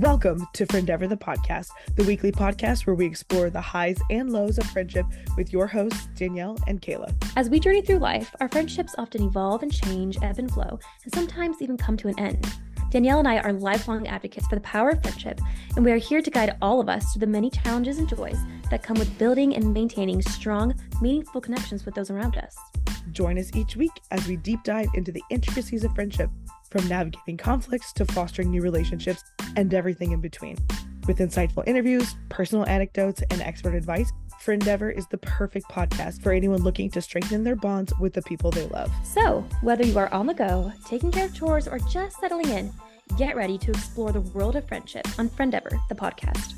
Welcome to Friendeavor, the podcast, the weekly podcast where we explore the highs and lows of friendship with your hosts, Danielle and Kayla. As we journey through life, our friendships often evolve and change, ebb and flow, and sometimes even come to an end. Danielle and I are lifelong advocates for the power of friendship, and we are here to guide all of us through the many challenges and joys that come with building and maintaining strong, meaningful connections with those around us. Join us each week as we deep dive into the intricacies of friendship, from navigating conflicts to fostering new relationships and everything in between. With insightful interviews, personal anecdotes, and expert advice, Friendeavor is the perfect podcast for anyone looking to strengthen their bonds with the people they love. So, whether you are on the go, taking care of chores, or just settling in, get ready to explore the world of friendship on Friendeavor, the podcast.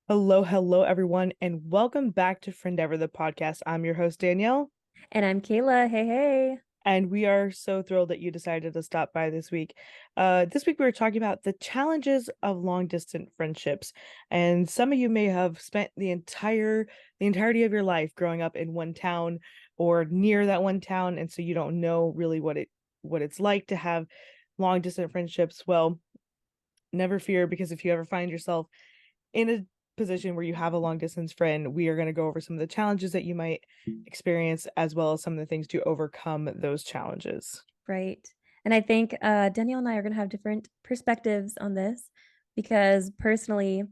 Hello, everyone, and welcome back to Friendeavor, the podcast. I'm your host, Danielle. And I'm Kayla. Hey. And we are so thrilled that you decided to stop by this week. This week we were talking about the challenges of long-distance friendships. And some of you may have spent the entirety of your life growing up in one town or near that one town, and so you don't know really what it's like to have long-distance friendships. Well, never fear, because if you ever find yourself in a position where you have a long distance friend, we are going to go over some of the challenges that you might experience, as well as some of the things to overcome those challenges. Right. And I think Danielle and I are going to have different perspectives on this, because personally,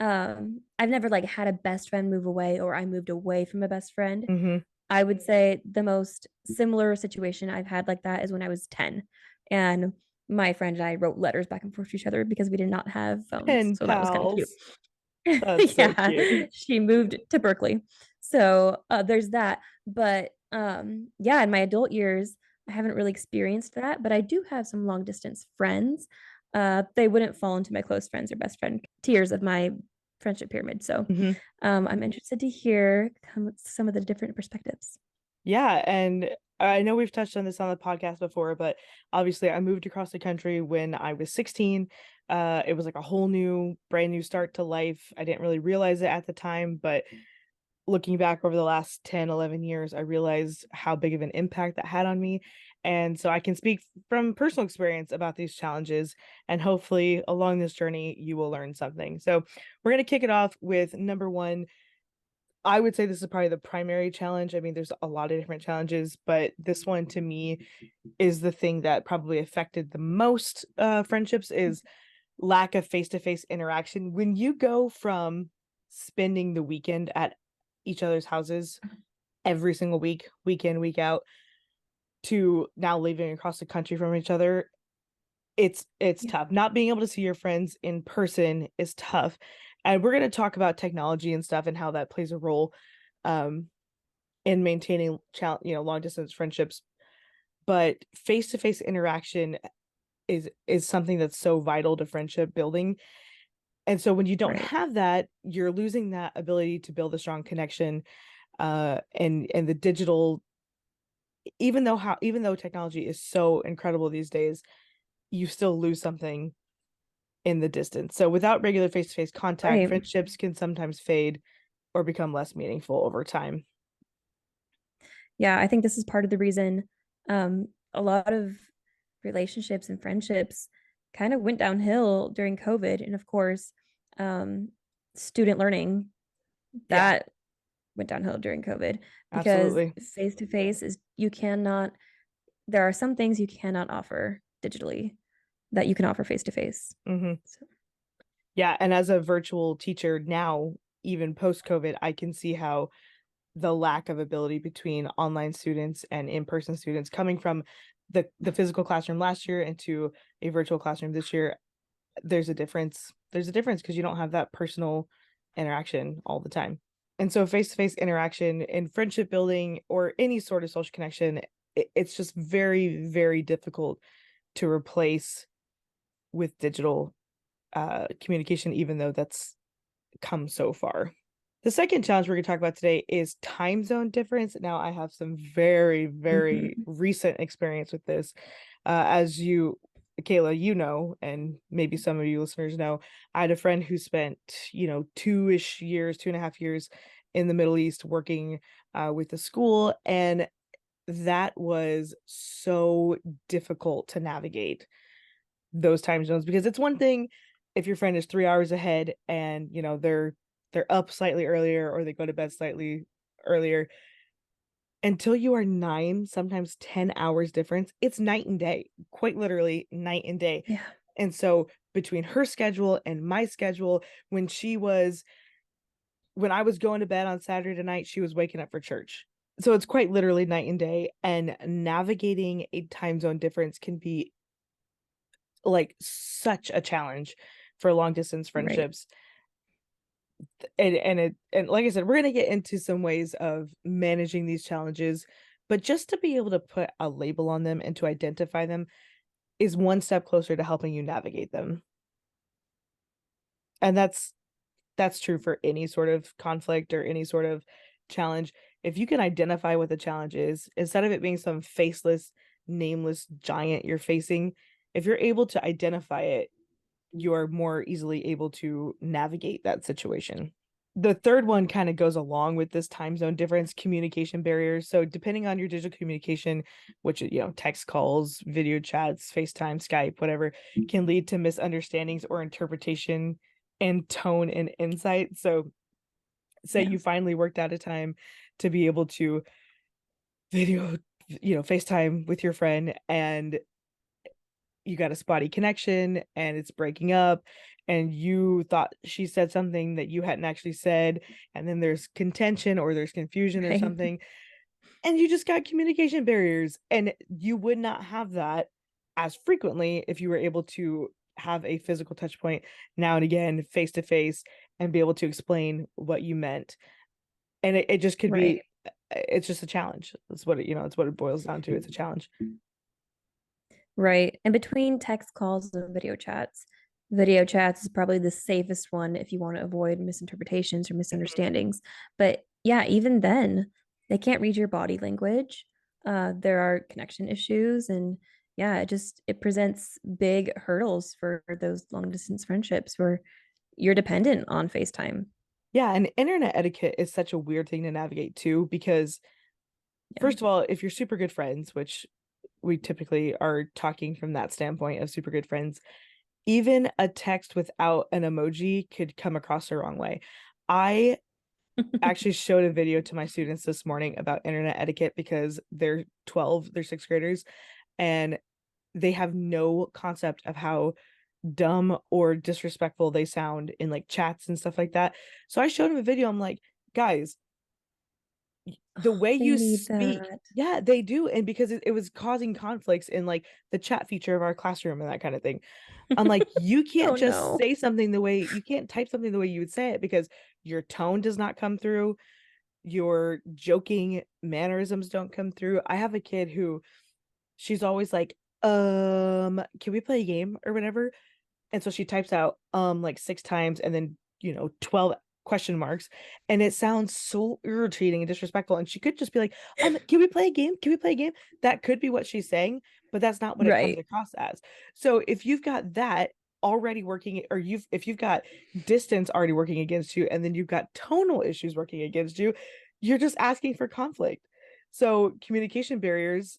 I've never had a best friend move away, or I moved away from a best friend. Mm-hmm. I would say the most similar situation I've had like that is when I was 10, and my friend and I wrote letters back and forth to each other because we did not have phones. Pen So that was kind of cute. That's so cute. She moved to Berkeley. So there's that. But in my adult years, I haven't really experienced that, but I do have some long distance friends. They wouldn't fall into my close friends or best friend tiers of my friendship pyramid. So I'm interested to hear some of the different perspectives. Yeah, and I know we've touched on this on the podcast before, but obviously I moved across the country when I was 16. It was like a whole brand new start to life. I didn't really realize it at the time, but looking back over the last 10, 11 years, I realized how big of an impact that had on me. And so I can speak from personal experience about these challenges, and hopefully along this journey, you will learn something. So we're going to kick it off with number one. I would say this is probably the primary challenge. I mean, there's a lot of different challenges, but this one to me is the thing that probably affected the most friendships, is lack of face-to-face interaction. When you go from spending the weekend at each other's houses every single week, week in, week out, to now living across the country from each other, it's tough. Not being able to see your friends in person is tough. And we're going to talk about technology and stuff and how that plays a role in maintaining long distance friendships. But face-to-face interaction is something that's so vital to friendship building. And so when you don't have that, you're losing that ability to build a strong connection. And the digital, even though technology is so incredible these days, you still lose something in the distance. So without regular face-to-face contact, friendships can sometimes fade or become less meaningful over time. Yeah, I think this is part of the reason a lot of relationships and friendships kind of went downhill during COVID. And of course, student learning, that went downhill during COVID, because face-to-face is, there are some things you cannot offer digitally that you can offer face-to-face. So. Yeah, and as a virtual teacher now, even post-COVID, I can see how the lack of ability between online students and in-person students, coming from the physical classroom last year into a virtual classroom this year, there's a difference because you don't have that personal interaction all the time. And so face-to-face interaction in friendship building or any sort of social connection, it's just very, very difficult to replace with digital communication, even though that's come so far. The second challenge we're going to talk about today is time zone difference. Now, I have some very, very recent experience with this. As you, Kayla, you know, and maybe some of you listeners know, I had a friend who spent, 2.5 years in the Middle East working with the school. And that was so difficult to navigate. those time zones, because it's one thing if your friend is 3 hours ahead and you know they're up slightly earlier or they go to bed slightly earlier. Until you are 9, sometimes 10 hours difference, it's night and day, quite literally night and day. Yeah. And so between her schedule and my schedule, when I was going to bed on Saturday night, she was waking up for church. So it's quite literally night and day, and navigating a time zone difference can be like such a challenge for long distance Right. friendships. And like I said, we're going to get into some ways of managing these challenges, but just to be able to put a label on them and to identify them is one step closer to helping you navigate them. And that's true for any sort of conflict or any sort of challenge. If you can identify what the challenge is, instead of it being some faceless, nameless giant you're facing, if you're able to identify it, you are more easily able to navigate that situation. The third one kind of goes along with this time zone difference, communication barriers. So depending on your digital communication, which text calls, video chats, FaceTime, Skype, whatever, can lead to misunderstandings or interpretation and tone and insight. So say Yeah. you finally worked out a time to be able to video, FaceTime with your friend, and you got a spotty connection and it's breaking up, and you thought she said something that you hadn't actually said, and then there's contention or there's confusion or Right. something, and you just got communication barriers, and you would not have that as frequently if you were able to have a physical touch point now and again, face to face, and be able to explain what you meant. And it just could Right. be, it's just a challenge. That's what it's what it boils down to. It's a challenge. Right. And between text calls and video chats is probably the safest one if you want to avoid misinterpretations or misunderstandings. But yeah, even then, they can't read your body language. There are connection issues, and yeah, it presents big hurdles for those long distance friendships where you're dependent on FaceTime. Yeah, and internet etiquette is such a weird thing to navigate too, because Yeah. first of all, if you're super good friends, which we typically are talking from that standpoint of super good friends, even a text without an emoji could come across the wrong way. I actually showed a video to my students this morning about internet etiquette because they're 12, they're sixth graders, and they have no concept of how dumb or disrespectful they sound in like chats and stuff like that. So I showed them a video. I'm like, guys, the way They you need speak, that. yeah, they do. And because it was causing conflicts in like the chat feature of our classroom and that kind of thing. I'm like, you can't Oh just no. say something the way you can't type something the way you would say it, because your tone does not come through, your joking mannerisms don't come through. I have a kid who she's always like, can we play a game or whatever? And so she types out like 6 times and then 12 question marks, and it sounds so irritating and disrespectful, and she could just be like, can we play a game, can we play a game? That could be what she's saying, but that's not what it comes Right. across as. So if you've got that already working, or if you've got distance already working against you, and then you've got tonal issues working against you, you're just asking for conflict. So communication barriers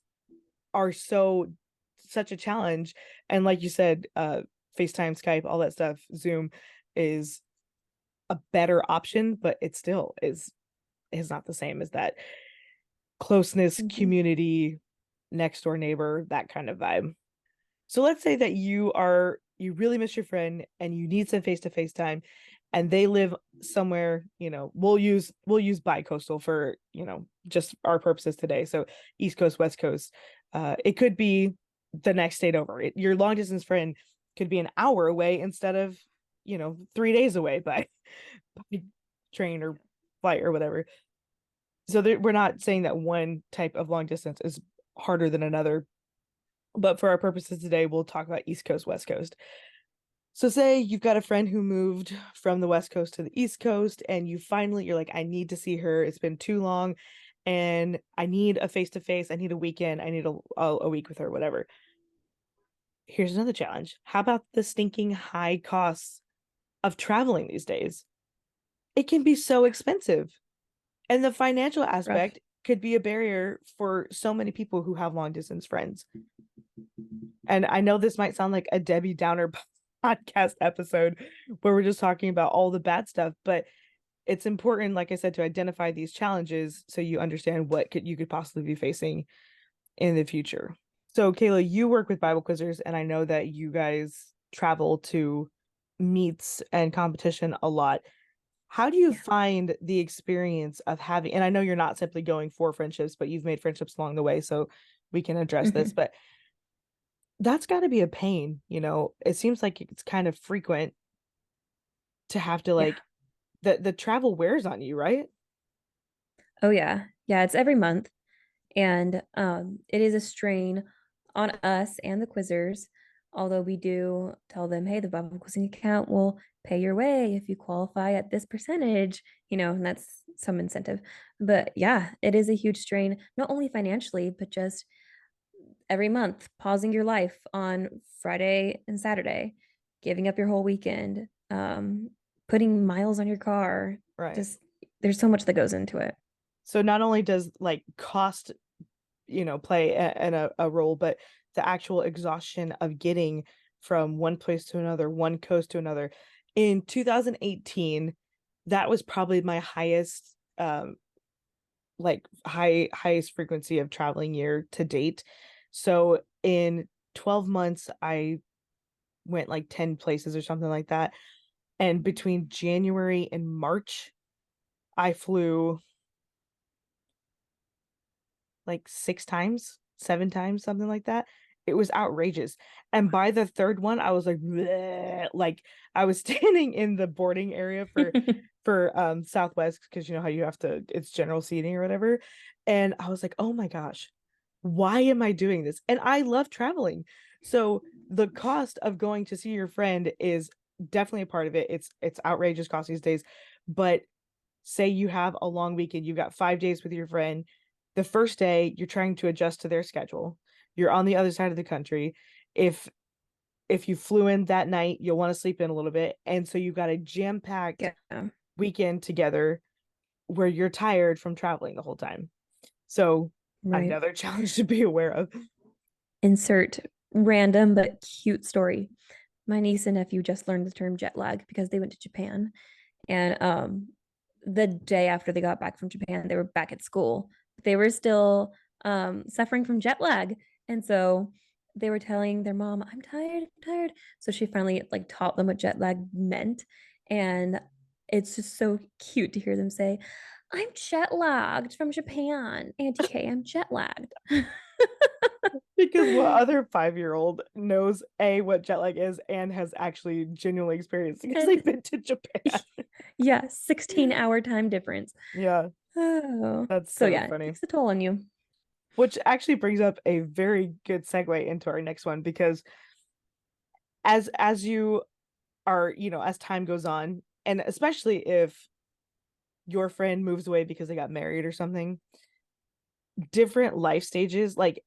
are such a challenge. And like you said, FaceTime, Skype, all that stuff, Zoom is a better option, but it still is not the same as that closeness, Mhm. community, next door neighbor, that kind of vibe. So let's say that you really miss your friend and you need some face to face time, and they live somewhere, we'll use bi-coastal for, just our purposes today. So East Coast, West Coast. It could be the next state over. Your long distance friend could be an hour away instead of, 3 days away by train or flight or whatever. So we're not saying that one type of long distance is harder than another, but for our purposes today, we'll talk about East Coast, West Coast. So say you've got a friend who moved from the West Coast to the East Coast, and you're like, I need to see her. It's been too long, and I need a face to face. I need a weekend. I need a week with her, whatever. Here's another challenge. How about the stinking high costs of traveling these days? It can be so expensive. And the financial Rough. aspect could be a barrier for so many people who have long distance friends. And I know this might sound like a Debbie Downer podcast episode where we're just talking about all the bad stuff, but it's important, like I said, to identify these challenges so you understand what you could possibly be facing in the future. So, Kayla, you work with Bible quizzers, and I know that you guys travel to meets and competition a lot. How do you Yeah. find the experience of having, and I know you're not simply going for friendships, but you've made friendships along the way, so we can address this, Mhm. but that's got to be a pain, It seems like it's kind of frequent to have to Yeah. like the travel wears on you, right? Oh yeah. Yeah, it's every month. And it is a strain on us and the quizzers, although we do tell them, hey, the Bible quizzing account will pay your way if you qualify at this percentage, and that's some incentive. But yeah, it is a huge strain, not only financially, but just every month, pausing your life on Friday and Saturday, giving up your whole weekend, putting miles on your car. Right. Just there's so much that goes into it. So not only does like cost, play a role, but the actual exhaustion of getting from one place to another, one coast to another. In 2018, that was probably my highest like highest frequency of traveling year to date. So in 12 months I went like 10 places or something like that. And between January and March, I flew like 6 times, 7 times, something like that. It was outrageous. And by the third one, I was like, bleh. Like I was standing in the boarding area for Southwest, because you know how you have to, it's general seating or whatever. And I was like, oh my gosh, why am I doing this? And I love traveling. So the cost of going to see your friend is definitely a part of it. It's outrageous cost these days. But say you have a long weekend, you've got 5 days with your friend. The first day, you're trying to adjust to their schedule. You're on the other side of the country. If if you flew in that night, you'll want to sleep in a little bit. And so you've got a jam-packed Yeah, weekend together where you're tired from traveling the whole time. So right. another challenge to be aware of. Insert random but cute story. My niece and nephew just learned the term jet lag because they went to Japan. And the day after they got back from Japan, they were back at school. They were still suffering from jet lag. And so they were telling their mom, I'm tired, I'm tired. So she finally like taught them what jet lag meant. And it's just so cute to hear them say, I'm jet lagged from Japan. Auntie K, I'm jet lagged. Because what other 5-year-old knows A, what jet lag is, and has actually genuinely experienced it because they've And been to Japan. yeah, 16-hour time difference. Yeah, Oh, that's so so yeah, it funny. takes a toll on you. Which actually brings up a very good segue into our next one, because as you are, as time goes on, and especially if your friend moves away because they got married or something, different life stages, like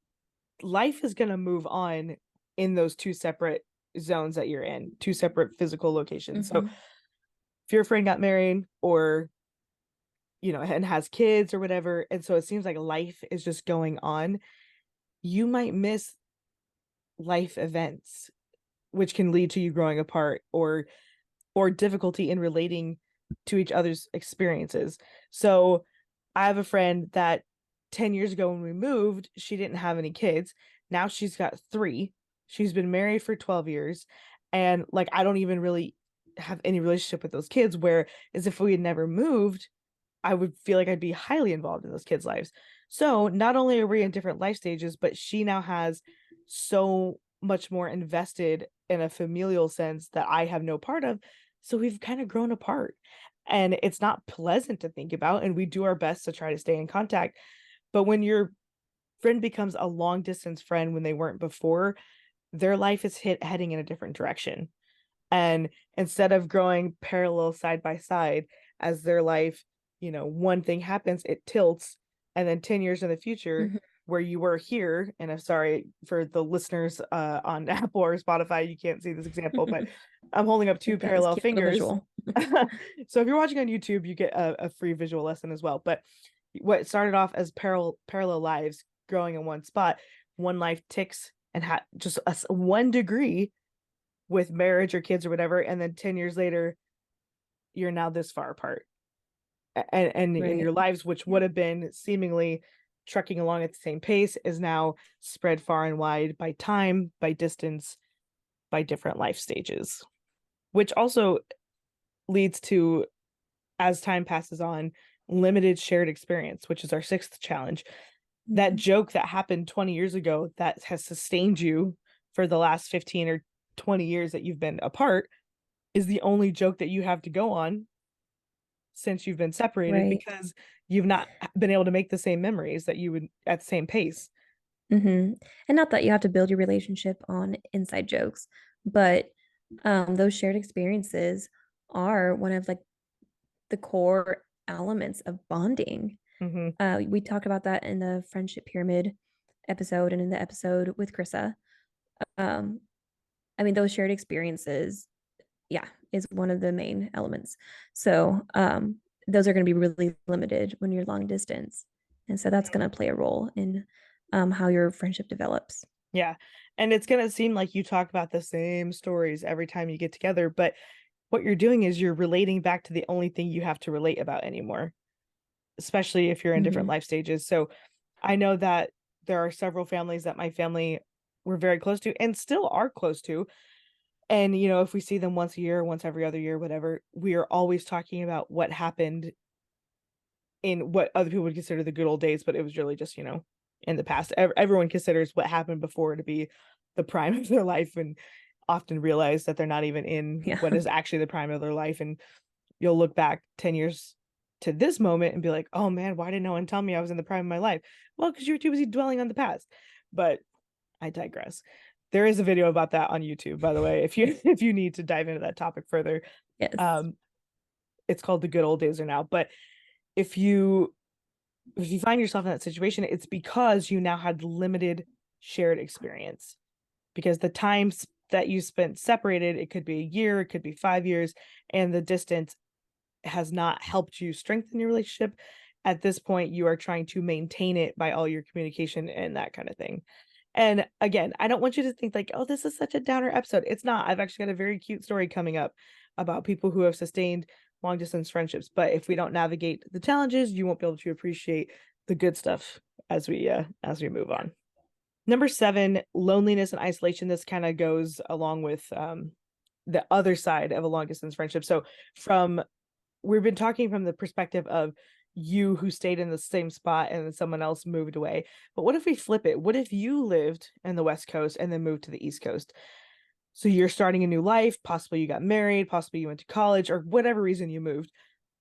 life is going to move on in those two separate zones that you're in, two separate physical locations. So Hmm. if your friend got married, or and has kids or whatever, and so it seems like life is just going on, you might miss life events which can lead to you growing apart, or difficulty in relating to each other's experiences. So I have a friend that 10 years ago when we moved, she didn't have any kids. Now she's got three. She's been married for 12 years. And like, I don't even really have any relationship with those kids. Where as if we had never moved, I would feel like I'd be highly involved in those kids' lives. So not only are we in different life stages, but she now has so much more invested in a familial sense that I have no part of. So we've kind of grown apart. And it's not pleasant to think about. And we do our best to try to stay in contact. But when your friend becomes a long distance friend when they weren't before, their life is heading in a different direction. And instead of growing parallel side by side as their life, one thing happens, it tilts. And then 10 years in the future, Hmm. where you were here, and I'm sorry for the listeners on Apple or Spotify, you can't see this example, but I'm holding up two We've got this parallel cute little fingers. visual. So if you're watching on YouTube, you get a free visual lesson as well. But what started off as parallel lives growing in one spot, one life ticks and had just one degree with marriage or kids or whatever, and then 10 years later you're now this far apart, and in Right. your lives, which Yeah. would have been seemingly trucking along at the same pace, is now spread far and wide by time, by distance, by different life stages, which also leads to, as time passes on, limited shared experience, which is our sixth challenge. That Mhm. joke that happened 20 years ago that has sustained you for the last 15 or 20 years that you've been apart is the only joke that you have to go on since you've been separated, Right. because you've not been able to make the same memories that you would at the same pace. And not that you have to build your relationship on inside jokes, but those shared experiences are one of like the core elements of bonding. Mm-hmm. We talked about that in the friendship pyramid episode and in the episode with Krissa. Um, I mean, those shared experiences, yeah, is one of the main elements. So those are going to be really limited when you're long distance. And so that's going to play a role in how your friendship develops. Yeah. And it's going to seem like you talk about the same stories every time you get together, but what you're doing is you're relating back to the only thing you have to relate about anymore, especially if you're in different Hmm. life stages. So I know that there are several families that my family were very close to and still are close to. And, if we see them once a year, once every other year, whatever, we are always talking about what happened in what other people would consider the good old days, but it was really just, in the past. Everyone considers what happened before to be the prime of their life, and often realize that they're not even in Yeah. what is actually the prime of their life. And you'll look back 10 years to this moment and be like, oh man, why didn't no one tell me I was in the prime of my life? Well, because you're too busy dwelling on the past. But I digress. There is a video about that on YouTube, by the way, if you if you need to dive into that topic further. Yes. Um, it's called The Good Old Days Are Now. But if you if you find yourself in that situation, it's because you now had limited shared experience. Because the times that you spent separated, it could be a year, it could be 5 years, and the distance has not helped you strengthen your relationship. At this point, you are trying to maintain it by all your communication and that kind of thing. And again, I don't want you to think like, oh, this is such a downer episode. It's not. I've actually got a very cute story coming up about people who have sustained long distance friendships. But if we don't navigate the challenges, you won't be able to appreciate the good stuff as we move on. Number 7, loneliness and isolation. This kind of goes along with the other side of a long distance friendship. So from we've been talking from the perspective of you who stayed in the same spot and then someone else moved away. But what if we flip it? What if you lived in the West Coast and then moved to the East Coast? So you're starting a new life, possibly you got married, possibly you went to college, or whatever reason you moved.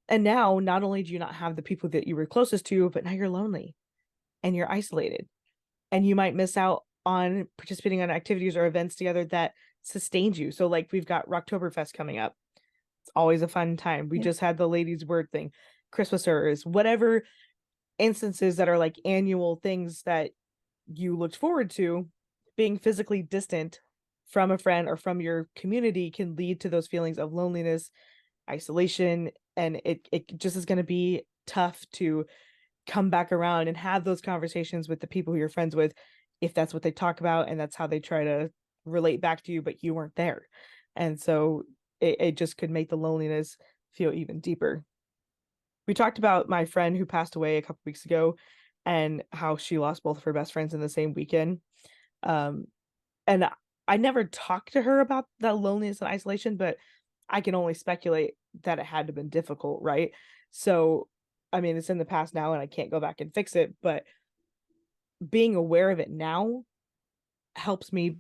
And now not only do you not have the people that you were closest to, but now you're lonely and you're isolated. And you might miss out on participating on activities or events together that sustained you. So like we've got Rocktoberfest coming up. It's always a fun time. We Yeah. just had the ladies' word thing, Christmasers, whatever instances that are like annual things that you looked forward to. Being physically distant from a friend or from your community can lead to those feelings of loneliness, isolation, and it just is going to be tough to come back around and have those conversations with the people who you're friends with, if that's what they talk about and that's how they try to relate back to you, but you weren't there. And so it just could make the loneliness feel even deeper. We talked about my friend who passed away a couple weeks ago and how she lost both of her best friends in the same weekend. Um, and I never talked to her about that loneliness and isolation, but I can only speculate that it had to have been difficult, right? So, I mean, it's in the past now and I can't go back and fix it, but being aware of it now helps me.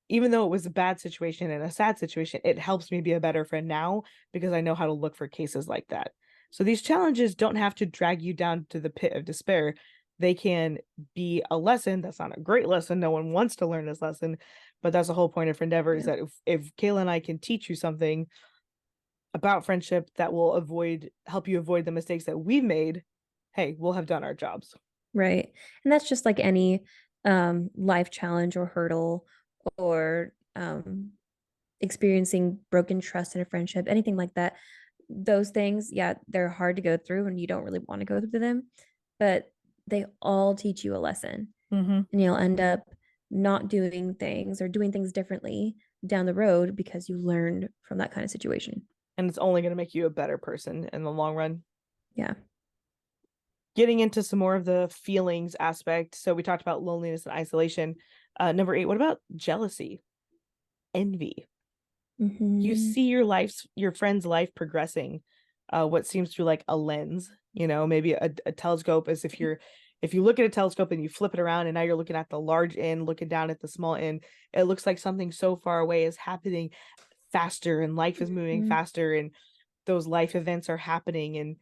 Even though it was a bad situation and a sad situation, it helps me be a better friend now because I know how to look for cases like that. So these challenges don't have to drag you down to the pit of despair. They can be a lesson. That's not a great lesson. No one wants to learn this lesson, but that's the whole point of Friendeavor, is Yeah. that if Kayla and I can teach you something about friendship that will help you avoid the mistakes that we've made, hey, we'll have done our jobs. Right. And that's just like any life challenge or hurdle or experiencing broken trust in a friendship, anything like that. Those things, yeah, they're hard to go through and you don't really want to go through them, but they all teach you a lesson Mm-hmm. and you'll end up not doing things or doing things differently down the road because you learned from that kind of situation. And it's only going to make you a better person in the long run. Yeah. Getting into some more of the feelings aspect. So we talked about loneliness and isolation. Number 8, what about jealousy, envy? You Mm-hmm. see your friend's life progressing, what seems through like a lens, maybe a telescope, as if you look at a telescope and you flip it around and now you're looking at the large end, looking down at the small end, it looks like something so far away is happening faster and life is moving Mm-hmm. faster and those life events are happening. And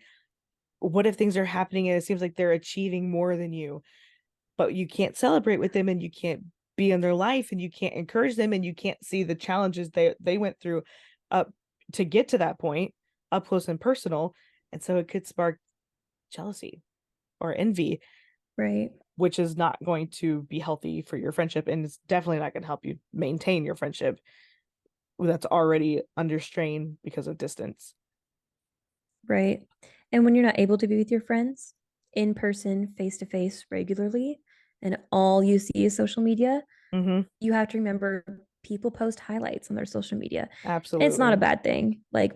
what if things are happening and it seems like they're achieving more than you, but you can't celebrate with them and you can't be in their life and you can't encourage them and you can't see the challenges they went through up to get to that point, up close and personal. And so it could spark jealousy or envy, Right. which is not going to be healthy for your friendship, and it's definitely not going to help you maintain your friendship that's already under strain because of distance. Right. And when you're not able to be with your friends in person, face to face regularly, and all you see is social media, Mm-hmm. you have to remember people post highlights on their social media. And it's not a Absolutely. bad thing. Like,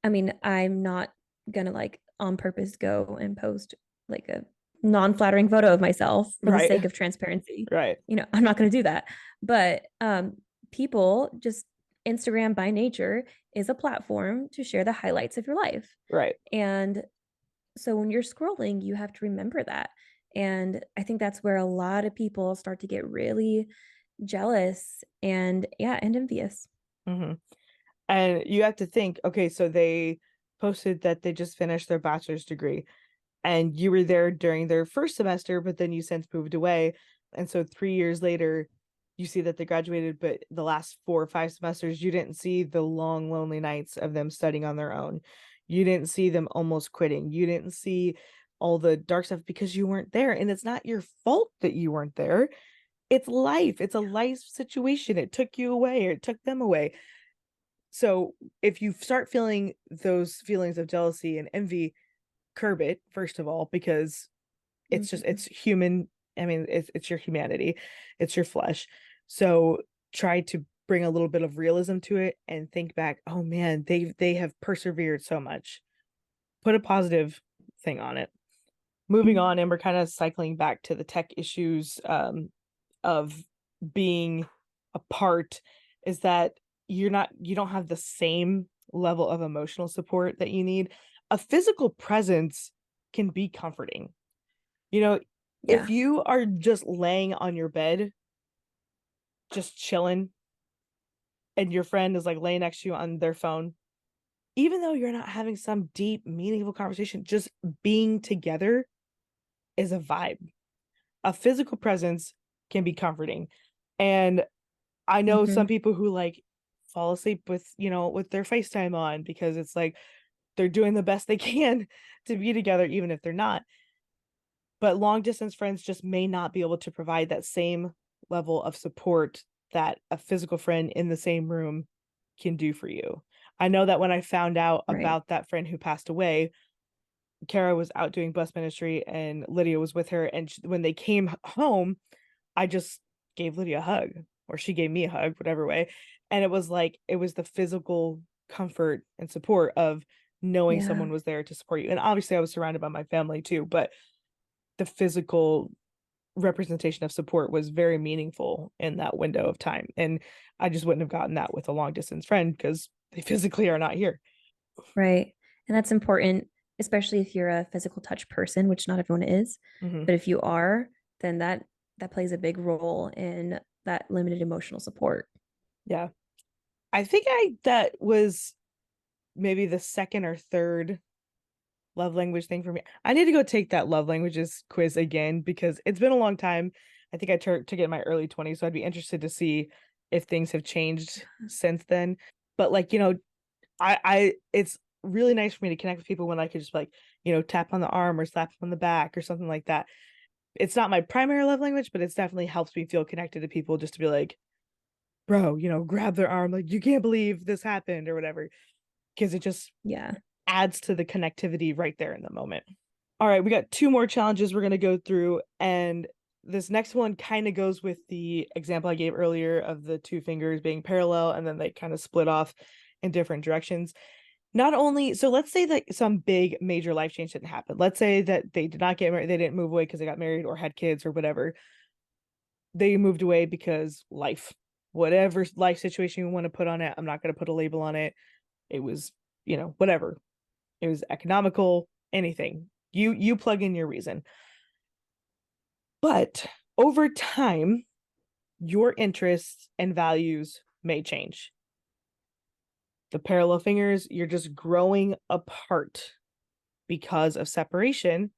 I mean, I'm not gonna like on purpose go and post like a non-flattering photo of myself for the Right. sake of transparency. Right. I'm not gonna do that. But people just Instagram by nature is a platform to share the highlights of your life. Right. And so when you're scrolling, you have to remember that. And I think that's where a lot of people start to get really jealous and yeah, and envious. Mm-hmm. And you have to think, okay, so they posted that they just finished their bachelor's degree and you were there during their first semester, but then you since moved away. And so 3 years later, you see that they graduated, but the last 4 or 5 semesters, you didn't see the long, lonely nights of them studying on their own. You didn't see them almost quitting. You didn't see all the dark stuff because you weren't there. And it's not your fault that you weren't there. It's life. It's a life situation. It took you away or it took them away. So if you start feeling those feelings of jealousy and envy, curb it first of all, because Mhm. it's human. I mean, it's your humanity, it's your flesh. So try to bring a little bit of realism to it and think back, oh man, they have persevered so much. Put a positive thing on it. Moving on, and we're kind of cycling back to the tech issues, of being apart, is that you don't have the same level of emotional support that you need. A physical presence can be comforting. You know, if Yeah. you are just laying on your bed, just chilling, and your friend is like laying next to you on their phone, even though you're not having some deep, meaningful conversation, just being together is a vibe. A physical presence can be comforting. And I know some Hmm. people who like fall asleep with, with their FaceTime on because it's like they're doing the best they can to be together, even if they're not. But long distance friends just may not be able to provide that same level of support that a physical friend in the same room can do for you. I know that when I found out Right. about that friend who passed away, Kara was out doing bus ministry and Lydia was with her. And when they came home, I just gave Lydia a hug, or she gave me a hug, whatever way. And it was like, it was the physical comfort and support of knowing Yeah. someone was there to support you. And obviously, I was surrounded by my family too, but the physical representation of support was very meaningful in that window of time. And I just wouldn't have gotten that with a long distance friend because they physically are not here. Right. And that's important, especially if you're a physical touch person, which not everyone is. Mm-hmm. But if you are, then that plays a big role in that limited emotional support. Yeah. I think that was maybe the second or third love language thing for me. I need to go take that love languages quiz again because it's been a long time. I think I took it in my early 20s, so I'd be interested to see if things have changed since then. But like, I it's really nice for me to connect with people when I could just like, tap on the arm or slap on the back or something like that. It's not my primary love language, but it's definitely helps me feel connected to people just to be like, bro, grab their arm, like you can't believe this happened or whatever. Because it just Yeah. adds to the connectivity right there in the moment. All right, we got two more challenges we're going to go through. And this next one kind of goes with the example I gave earlier of the two fingers being parallel and then they kind of split off in different directions. Not only, so let's say that some big major life change didn't happen. Let's say that they did not get married, they didn't move away because they got married or had kids or whatever. They moved away because life, whatever life situation you want to put on it, I'm not going to put a label on it. It was, whatever. It was economical, anything. You plug in your reason. But over time, your interests and values may change. The parallel fingers, you're just growing apart because of separation.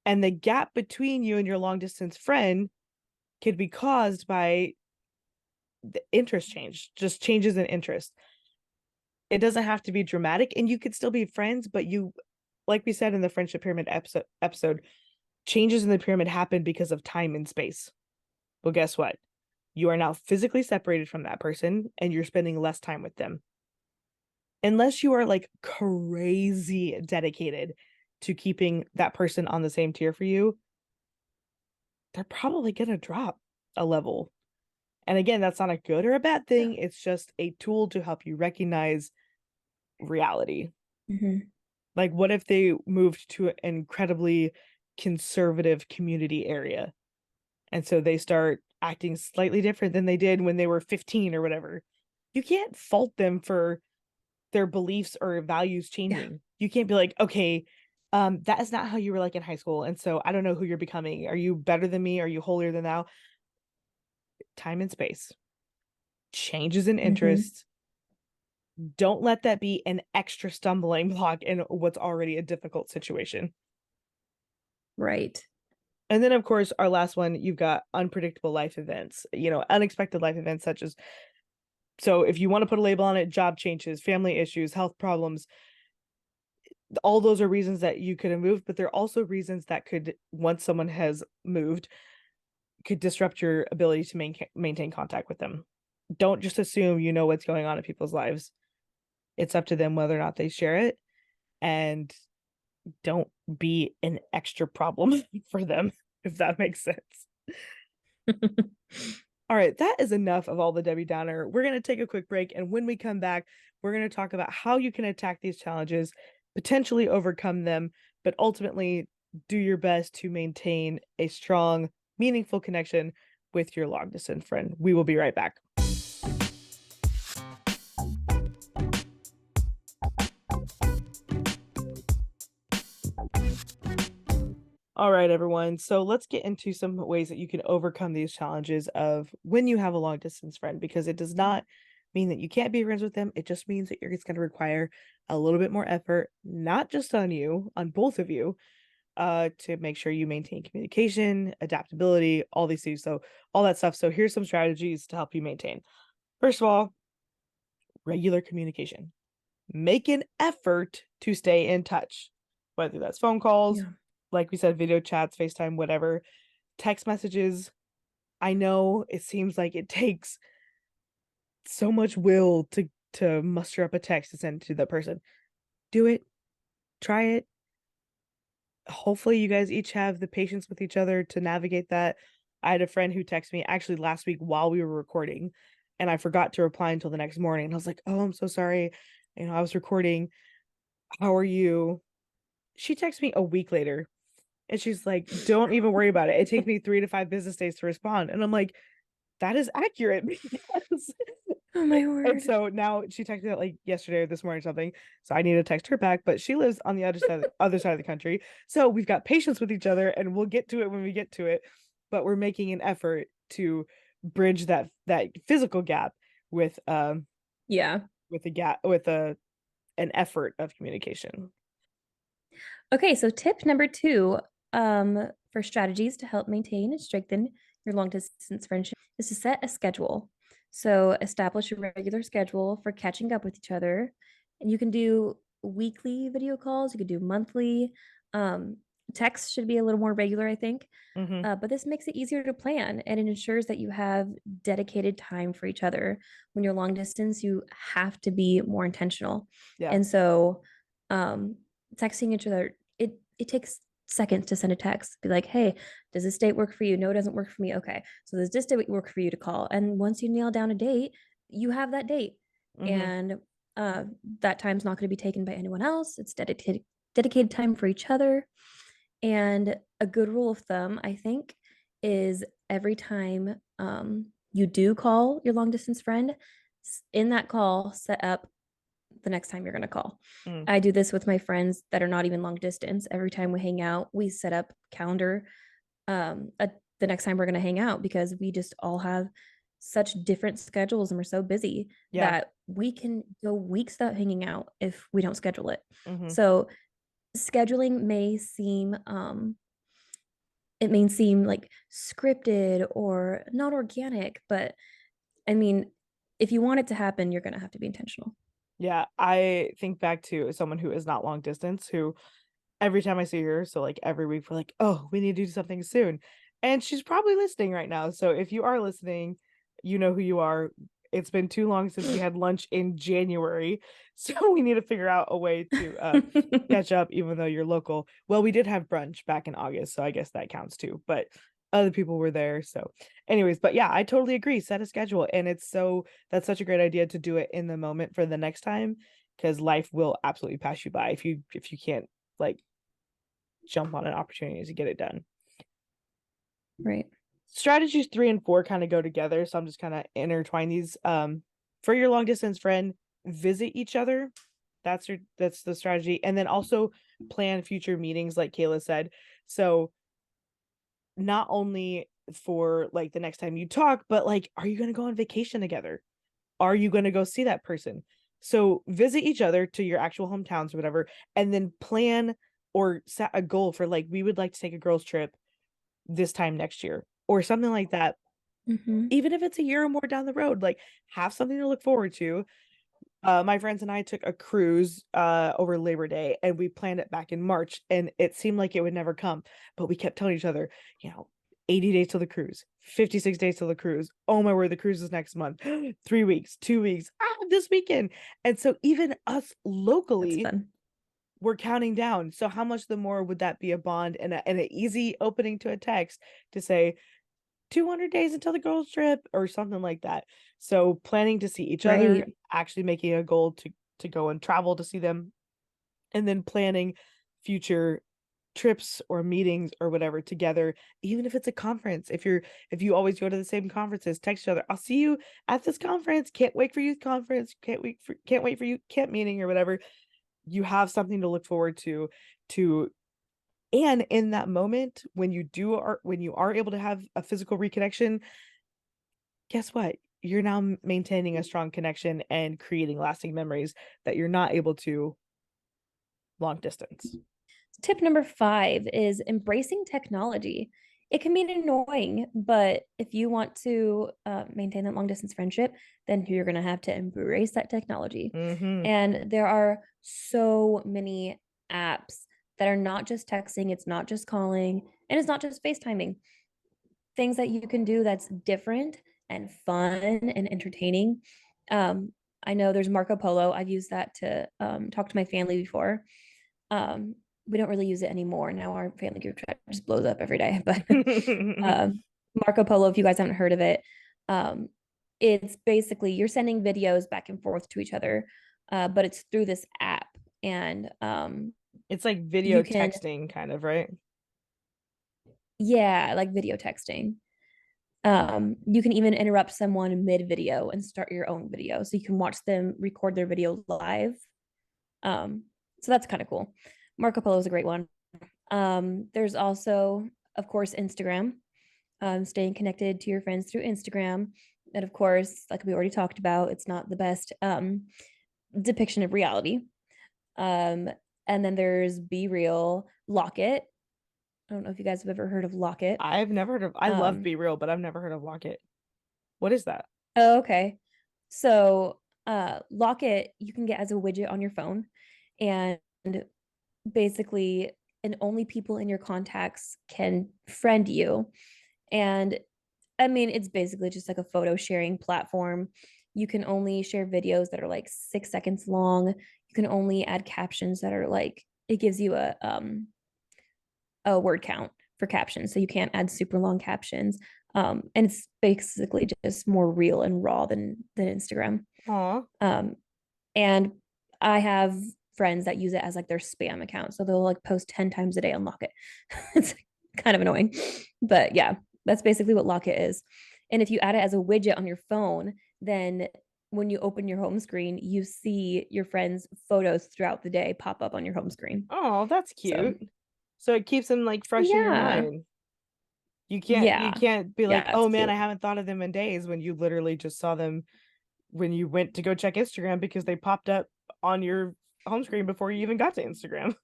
And the gap between you and your long distance friend could be caused by the interest change, just changes in interest. It doesn't have to be dramatic, and you could still be friends, but like we said in the friendship pyramid episode, changes in the pyramid happen because of time and space. Well, guess what? You are now physically separated from that person and you're spending less time with them. Unless you are like crazy dedicated to keeping that person on the same tier for you, they're probably going to drop a level. And again, that's not a good or a bad thing. Yeah. It's just a tool to help you recognize reality. Mm-hmm. Like, what if they moved to an incredibly conservative community area? And so they start acting slightly different than they did when they were 15 or whatever. You can't fault them for their beliefs or values Yeah. changing. You can't be like, okay, that is not how you were like in high school. And so I don't know who you're becoming. Are you better than me? Are you holier than thou? Time and space, changes in Mm-hmm. interests. Don't let that be an extra stumbling block in what's already a difficult situation. Right. And then, of course, our last one, you've got unpredictable life events, unexpected life events, such as, so if you want to put a label on it, job changes, family issues, health problems, all those are reasons that you could have moved, but they're also reasons that could, once someone has moved, could disrupt your ability to maintain contact with them. Don't just assume you know what's going on in people's lives. It's up to them whether or not they share it, and don't be an extra problem for them, if that makes sense. All right, that is enough of all the Debbie Downer. We're going to take a quick break. And when we come back, we're going to talk about how you can attack these challenges, potentially overcome them, but ultimately do your best to maintain a strong, meaningful connection with your long distance friend. We will be right back. All right, everyone. So let's get into some ways that you can overcome these challenges of when you have a long distance friend, because it does not mean that you can't be friends with them. It just means that it's going to require a little bit more effort, not just on you, on both of you, to make sure you maintain communication, adaptability, all these things. So all that stuff. So here's some strategies to help you maintain. First of all, regular communication. Make an effort to stay in touch, whether that's phone calls, Yeah. like we said, video chats, FaceTime, whatever, text messages. I know it seems like it takes so much will to muster up a text to send to the person. Do it, try it. Hopefully you guys each have the patience with each other to navigate that. I had a friend who texted me actually last week while we were recording, and I forgot to reply until the next morning. And I was like, "Oh, I'm so sorry. I was recording. How are you?" She texted me a week later, and she's like, "Don't even worry about it. It takes me 3 to 5 business days to respond." And I'm like, "That is accurate." Because Oh my and word. so now she texted it like yesterday or this morning or something. So I need to text her back, but she lives on the other side of the country. So we've got patience with each other, and we'll get to it when we get to it. But we're making an effort to bridge that physical gap with Yeah. with a gap with a an effort of communication. Okay, so tip number two, for strategies to help maintain and strengthen your long distance friendship is to set a schedule. So establish a regular schedule for catching up with each other. And you can do weekly video calls, you could do monthly. Um, Text should be a little more regular, I think. Mm-hmm. But this makes it easier to plan and it ensures that you have dedicated time for each other. When you're long distance, you have to be more intentional. Yeah. And so, um, texting each other, it takes seconds to send a text, be like, hey, does this date work for you? No, it doesn't work for me. Okay, so does this date work for you to call? And once you nail down a date, you have that date, Hmm. and uh, that time's not going to be taken by anyone else. It's dedicated time for each other. And a good rule of thumb, I think, is every time you do call your long distance friend, in that call, set up the next time you're going to call. Mm. I do this with my friends that are not even long distance. Every time we hang out, we set up calendar the next time we're going to hang out, because we just all have such different schedules and we're so busy Yeah. that we can go weeks without hanging out if we don't schedule it. Hmm. So scheduling it may seem like scripted or not organic, but I mean, if you want it to happen, you're going to have to be intentional. Yeah, I think back to someone who is not long distance, who every time I see her, so like every week we're like, "Oh, we need to do something soon." And she's probably listening right now. So if you are listening, you know who you are. It's been too long since we had lunch in January. So we need to figure out a way to catch up even though you're local. Well, we did have brunch back in August, so I guess that counts too. But other people were there. So anyways, but yeah, I totally agree. Set a schedule. And that's such a great idea to do it in the moment for the next time, because life will absolutely pass you by if you can't like jump on an opportunity to get it done. Right. Strategies 3 and 4 kind of go together, so I'm just kind of intertwine these. For your long distance friend, visit each other. That's the strategy, and then also plan future meetings, like Kayla said. So not only for like the next time you talk, but like, are you going to go on vacation together? Are you going to go see that person? So visit each other to your actual hometowns or whatever, and then plan or set a goal for like, we would like to take a girls trip this time next year or something like that. Mm-hmm. Even if it's a year or more down the road, like have something to look forward to. My friends and I took a cruise over Labor Day, and we planned it back in March, and it seemed like it would never come, but we kept telling each other, 80 days till the cruise, 56 days till the cruise. Oh my word, the cruise is next month. 3 weeks, 2 weeks, this weekend. And so even us That's locally, fun. we're counting down. So how much the more would that be a bond and an easy opening to a text to say 200 days until the girls trip or something like that. So planning to see each other, Right. actually making a goal to go and travel to see them, and then planning future trips or meetings or whatever together, even if it's a conference. If you always go to the same conferences, text each other, I'll see you at this conference, can't wait for youth conference, can't wait for you camp meeting or whatever. You have something to look forward to and in that moment when you are able to have a physical reconnection, guess what? You're now maintaining a strong connection and creating lasting memories that you're not able to long distance. Tip number 5 is embracing technology. It can be annoying, but if you want to maintain that long distance friendship, then you're going to have to embrace that technology. Mm-hmm. And there are so many apps that are not just texting, it's not just calling, and it's not just FaceTiming. Things that you can do that's different and fun and entertaining. Um, I know there's Marco Polo. I've used that to talk to my family before. Um, we don't really use it anymore. Now our family group chat just blows up every day. But Marco Polo, if you guys haven't heard of it, um, it's basically you're sending videos back and forth to each other, but it's through this app. And It's like video you can, texting kind of, right? yeah, like video texting. You can even interrupt someone mid video and start your own video. So you can watch them record their video live. Um, so that's kind of cool. Marco Polo is a great one. There's also, of course, Instagram, staying connected to your friends through Instagram. And of course, like we already talked about, it's not the best depiction of reality. Um, and then there's Be Real, Locket. I don't know if you guys have ever heard of Locket. I've never heard of I love Um, Be Real, but I've never heard of Locket. What is that? oh, okay. So, Locket you can get as a widget on your phone, and basically, and only people in your contacts can friend you. And I mean, it's basically just like a photo sharing platform. You can only share videos that are like 6 seconds long. You can only add captions that are like, it gives you a word count for captions, so you can't add super long captions. And it's basically just more real and raw than Instagram. Aw. Um, and I have friends that use it as like their spam account, so they'll like post 10 times a day on Locket. It's kind of annoying, but yeah, that's basically what Locket is. And if you add it as a widget on your phone, then when you open your home screen, you see your friends' photos throughout the day pop up on your home screen. Oh, that's So cute. So it keeps them like fresh in your yeah, mind. You yeah, can't be like, yeah, it's oh man, cute. I haven't thought of them in days when you literally just saw them when you went to go check Instagram because they popped up on your home screen before you even got to Instagram.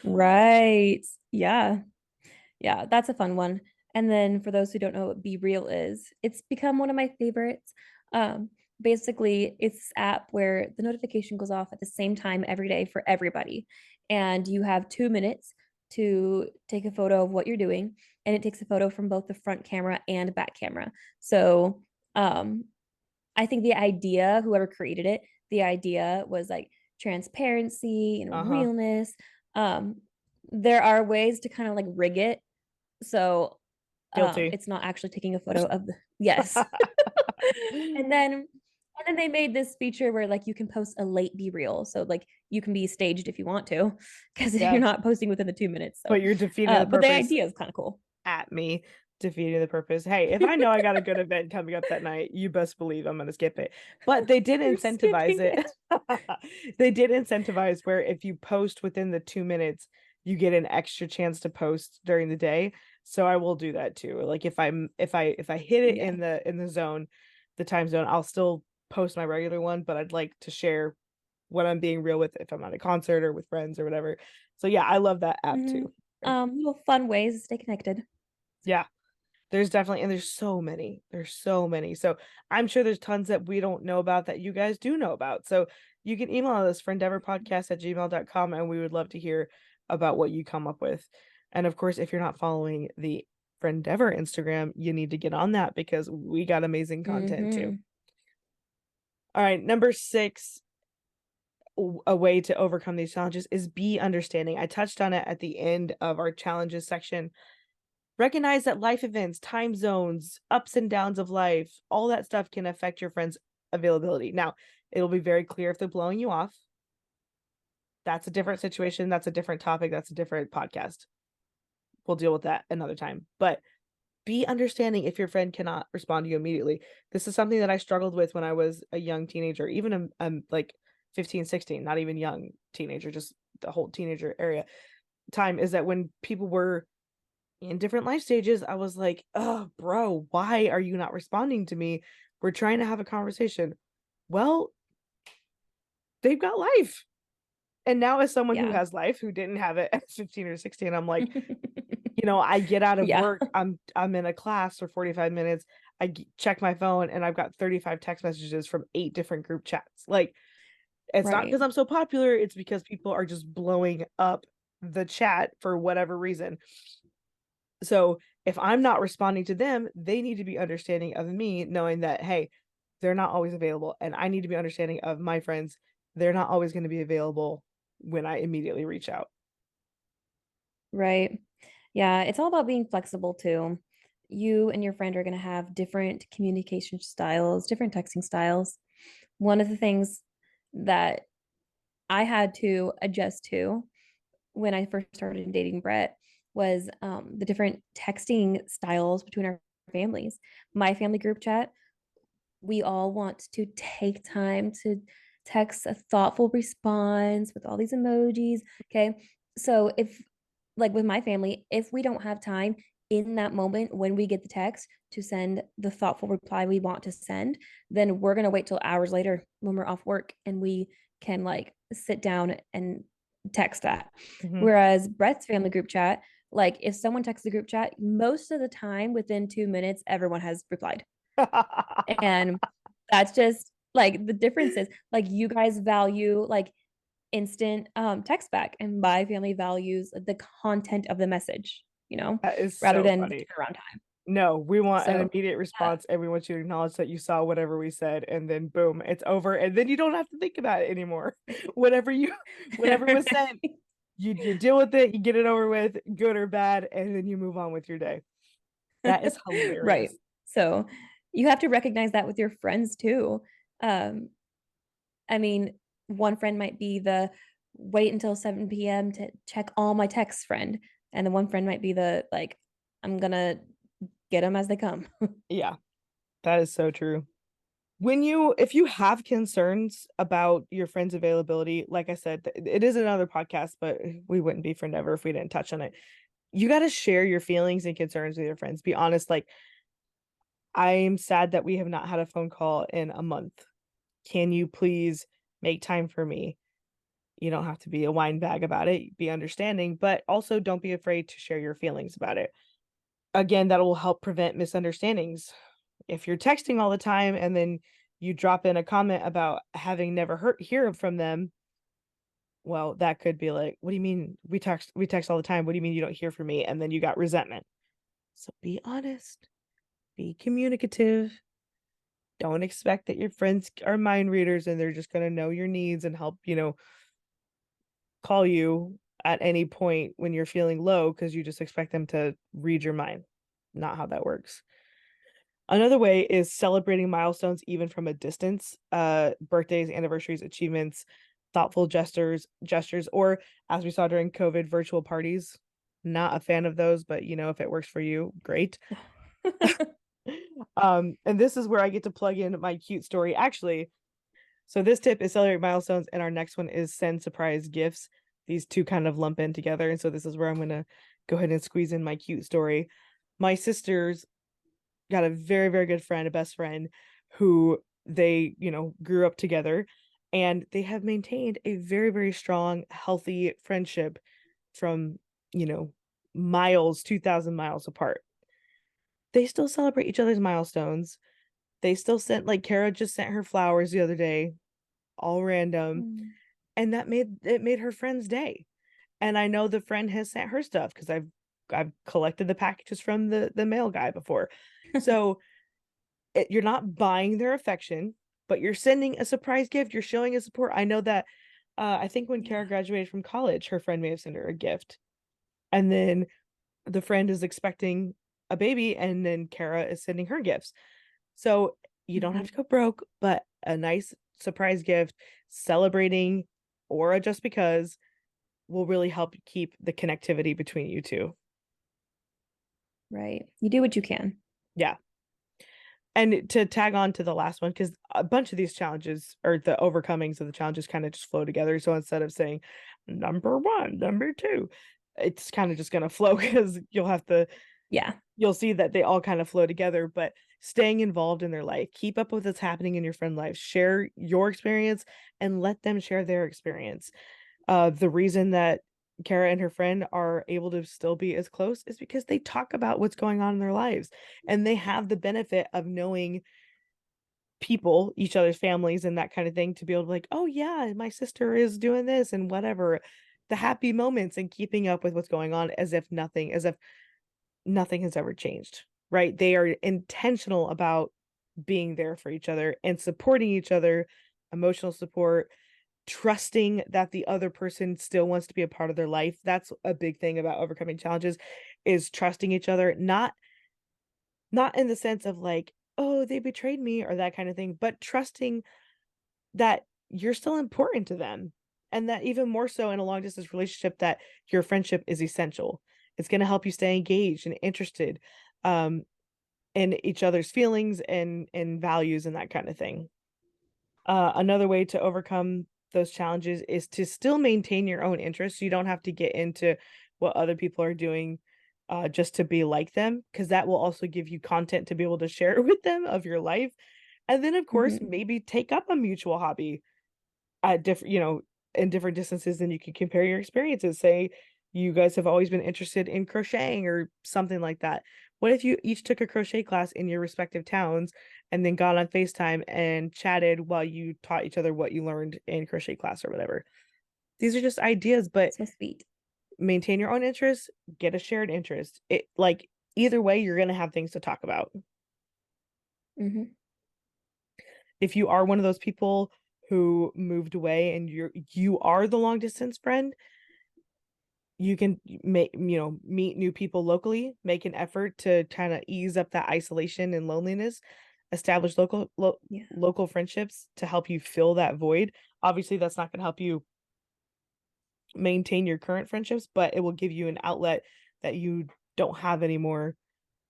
Right. Yeah. Yeah, that's a fun one. And then for those who don't know what Be Real is, it's become one of my favorites. Um, Basically, it's this app where the notification goes off at the same time every day for everybody. And you have 2 minutes to take a photo of what you're doing. And it takes a photo from both the front camera and back camera. So um, I think the idea, whoever created it, the idea was like transparency and Uh-huh. realness. Um, there are ways to kind of like rig it so Guilty. it's not actually taking a photo of the yes. And then they made this feature where like you can post a late be real. So like you can be staged if you want to, because you're Yeah, not posting within the 2 minutes. So but you're defeating the but the purpose idea is kind of cool. at me, defeating the purpose. Hey, if I know I got a good event coming up that night, you best believe I'm gonna skip it. But they did You're incentivize skipping it. it. They did incentivize where if you post within the 2 minutes, you get an extra chance to post during the day. So I will do that too. Like if I hit it Yeah. in the zone, the time zone, I'll still post my regular one, but I'd like to share what I'm being real with if I'm at a concert or with friends or whatever. So yeah, I love that app Hmm. too. Little fun ways to stay connected. Yeah. There's definitely, and there's so many. There's so many. So I'm sure there's tons that we don't know about that you guys do know about. So you can email us friendeavorpodcast@gmail.com and we would love to hear about what you come up with. And of course, if you're not following the Friendeavor Instagram, you need to get on that because we got amazing content too. Hmm. All right, number 6, a way to overcome these challenges is be understanding. I touched on it at the end of our challenges section. Recognize that life events, time zones, ups and downs of life, all that stuff can affect your friend's availability. Now, it'll be very clear if they're blowing you off. That's a different situation. That's a different topic. That's a different podcast. We'll deal with that another time. But be understanding if your friend cannot respond to you immediately. This is something that I struggled with when I was a young teenager, even like 15, 16, not even young teenager, just the whole teenager area time, is that when people were in different life stages, I was like, oh, bro, why are you not responding to me? We're trying to have a conversation. Well, they've got life. And now, as someone who Yeah. has life, who didn't have it at 15 or 16, I'm like, I get out of Yeah. work, I'm in a class for 45 minutes. Check my phone and I've got 35 text messages from 8 different group chats. Like, it's not Right. because I'm so popular, it's because people are just blowing up the chat for whatever reason. So if I'm not responding to them, they need to be understanding of me, knowing that, hey, they're not always available. And I need to be understanding of my friends. They're not always going to be available when I immediately reach out. Right. Yeah, it's all about being flexible too. You and your friend are going to have different communication styles, different texting styles. One of the things that I had to adjust to when I first started dating Brett was the different texting styles between our families. My family group chat, we all want to take time to text a thoughtful response with all these emojis. Okay. So if like with my family, if we don't have time in that moment when we get the text to send the thoughtful reply we want to send, then we're going to wait till hours later when we're off work and we can like sit down and text that. Mhm. Whereas Brett's family group chat, like if someone texts the group chat, most of the time within 2 minutes, everyone has replied. And that's just like the difference is like you guys value like instant text back and my family values the content of the message, That is rather so than funny. turnaround time. No, we want an So immediate response. Everyone should acknowledge that you saw whatever we said, and then boom, it's over. And then you don't have to think about it anymore. Whatever yeah. whatever was sent, You deal with it, you get it over with, good or bad, and then you move on with your day. That is Right. hilarious. So you have to recognize that with your friends too. Um, I mean, one friend might be the wait until 7 p.m. to check all my texts friend. And the one friend might be the like, I'm gonna get them as they come. Yeah, that is so true. If you have concerns about your friend's availability, like I said, it is another podcast, but we wouldn't be Friendeavor if we didn't touch on it. You got to share your feelings and concerns with your friends. Be honest. Like, I'm sad that we have not had a phone call in a month. Can you please make time for me? You don't have to be a wine bag about it, be understanding, but also don't be afraid to share your feelings about it. Again, that will help prevent misunderstandings. If you're texting all the time and then you drop in a comment about having never hear from them, well, that could be like, what do you mean we text all the time? What do you mean you don't hear from me? And then you got resentment. So be honest, be communicative. Don't expect that your friends are mind readers and they're just going to know your needs and help, call you at any point when you're feeling low because you just expect them to read your mind. Not how that works. Another way is celebrating milestones even from a distance, birthdays, anniversaries, achievements, thoughtful gestures, or as we saw during COVID, virtual parties. Not a fan of those, but if it works for you, great. And this is where I get to plug in my cute story. Actually, so this tip is celebrate milestones, and our next one is send surprise gifts. These two kind of lump in together, and so this is where I'm gonna go ahead and squeeze in my cute story. My sisters got a very, very good friend, a best friend, who they, grew up together, and they have maintained a very, very strong, healthy friendship from, you know, miles, 2,000 miles apart. They still celebrate each other's milestones. They still sent, like, Kara just sent her flowers the other day, all random, Mm. and that made her friend's day. And I know the friend has sent her stuff because I've collected the packages from the mail guy before. So you're not buying their affection, but you're sending a surprise gift. You're showing a support. I know that I think when Yeah. Kara graduated from college, her friend may have sent her a gift. And then the friend is expecting a baby, and then Kara is sending her gifts. So you don't have Mhm. to go broke, but a nice surprise gift celebrating or a just because will really help keep the connectivity between you two. Right. You do what you can. Yeah. And to tag on to the last one, because a bunch of these challenges or the overcomings of the challenges kind of just flow together. So instead of saying number one, number two, it's kind of just going to flow because Yeah. you'll see that they all kind of flow together. But staying involved in their life, keep up with what's happening in your friend life, share your experience and let them share their experience. The reason that Kara and her friend are able to still be as close is because they talk about what's going on in their lives, and they have the benefit of knowing people, each other's families and that kind of thing, to be able to like, oh yeah, my sister is doing this and whatever. The happy moments and keeping up with what's going on as if nothing has ever changed. Right? They are intentional about being there for each other and supporting each other, emotional support, trusting that the other person still wants to be a part of their life. That's a big thing about overcoming challenges, is trusting each other, not in the sense of like, oh, they betrayed me or that kind of thing, but trusting that you're still important to them, and that even more so in a long distance relationship, that your friendship is essential. It's going to help you stay engaged and interested um in each other's feelings and values and that kind of thing. Another way to overcome those challenges is to still maintain your own interests. You don't have to get into what other people are doing just to be like them, because that will also give you content to be able to share with them of your life. And then, of course, Hmm. maybe take up a mutual hobby at in different distances, and you can compare your experiences. Say you guys have always been interested in crocheting or something like that. What if you each took a crochet class in your respective towns and then got on FaceTime and chatted while you taught each other what you learned in crochet class or whatever? These are just ideas, but So sweet. maintain your own interests, get a shared interest. It like either way, you're gonna have things to talk about. Hmm. If you are one of those people who moved away and you are the long distance friend, you can meet new people locally, make an effort to kind of ease up that isolation and loneliness, establish Yeah. local friendships to help you fill that void. Obviously, that's not going to help you maintain your current friendships, but it will give you an outlet that you don't have anymore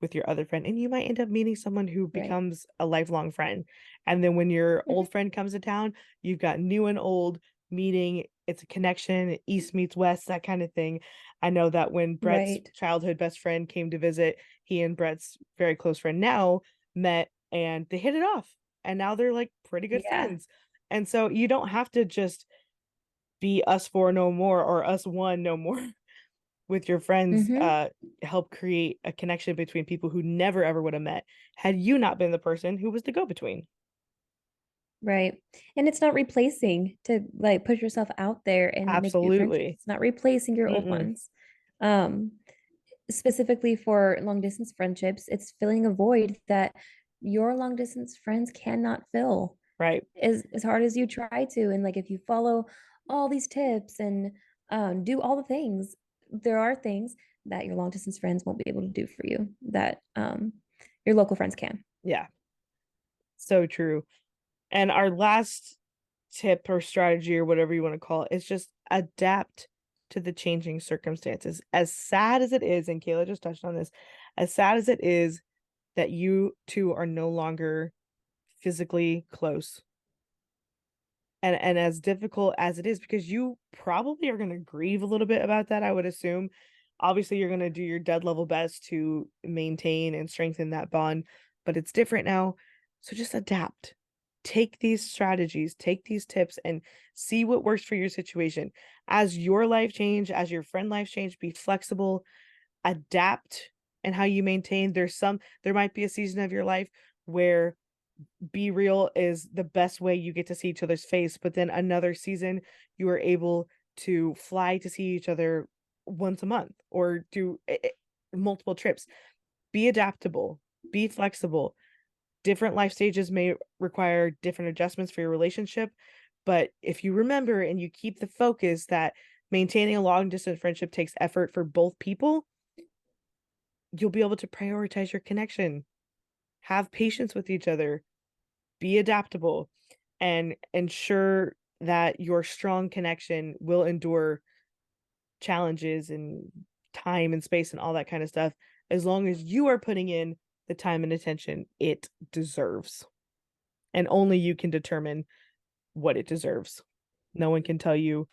with your other friend, and you might end up meeting someone who Right. becomes a lifelong friend. And then when your Mhm. old friend comes to town, you've got new and old meeting. It's a connection, east meets west, that kind of thing. I know that when Brett's Right. childhood best friend came to visit, he and Brett's very close friend now met and they hit it off. And now they're like pretty good Yeah. friends. And so you don't have to just be us four no more or us one no more. With your friends, Hmm. help create a connection between people who never ever would have met had you not been the person who was the go-between. Right. And it's not replacing to like put yourself out there and make new friendships. Absolutely. It's not replacing your old Mm-mm. ones. Um, Specifically for long distance friendships, it's filling a void that your long distance friends cannot fill Right. as hard as you try to. And like if you follow all these tips and do all the things, there are things that your long distance friends won't be able to do for you that your local friends can. Yeah. So true. And our last tip or strategy or whatever you want to call it is just adapt to the changing circumstances. As sad as it is, and Kayla just touched on this, as sad as it is that you two are no longer physically close, and as difficult as it is, because you probably are going to grieve a little bit about that, I would assume. Obviously you're going to do your dead level best to maintain and strengthen that bond, but it's different now. So just adapt, take these strategies, take these tips, and see what works for your situation. As your life change, as your friend life change, be flexible, adapt. And how you maintain, there might be a season of your life where be real is the best way you get to see each other's face, but then another season you are able to fly to see each other once a month or do multiple trips. Be adaptable, be flexible. Different life stages may require different adjustments for your relationship, but if you remember and you keep the focus that maintaining a long distance friendship takes effort for both people, you'll be able to prioritize your connection, have patience with each other, be adaptable, and ensure that your strong connection will endure challenges and time and space and all that kind of stuff, as long as you are putting in the time and attention it deserves. And only you can determine what it deserves. No one can tell you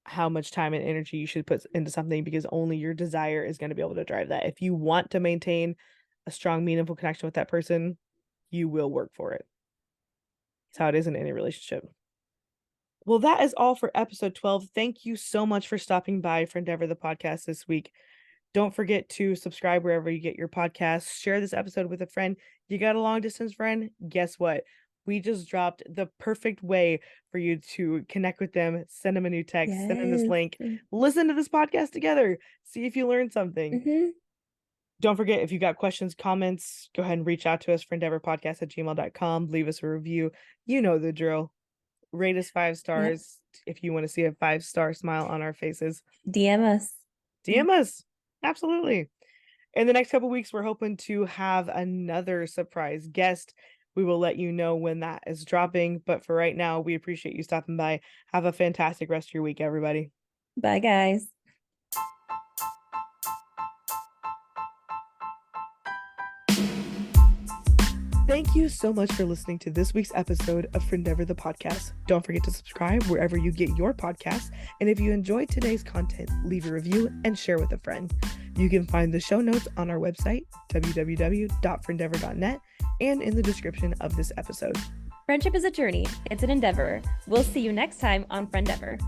how much time and energy you should put into something, because only your desire is going to be able to drive that. If you want to maintain a strong, meaningful connection with that person, you will work for it. It's how it is in any relationship. Well, that is all for episode 12. Thank you so much for stopping by Friendeavor the podcast this week. Don't forget to subscribe wherever you get your podcasts. Share this episode with a friend. You got a long distance friend? Guess what? We just dropped the perfect way for you to connect with them. Send them a new text, send them this Yes. link, listen to this podcast together, see if you learned something. Hmm. Don't forget, if you got questions, comments, go ahead and reach out to us, friendeavorpodcast@gmail.com. Leave us a review. You know the drill. Rate us 5 stars Yep. if you want to see a 5-star smile on our faces. DM us. DM us. Absolutely. In the next couple weeks, we're hoping to have another surprise guest. We will let you know when that is dropping. But for right now, we appreciate you stopping by. Have a fantastic rest of your week, everybody. Bye, guys. Thank you so much for listening to this week's episode of Friendeavor the podcast. Don't forget to subscribe wherever you get your podcasts. And if you enjoyed today's content, leave a review and share with a friend. You can find the show notes on our website, www.friendeavor.net, and in the description of this episode. Friendship is a journey. It's an endeavor. We'll see you next time on Friendeavor.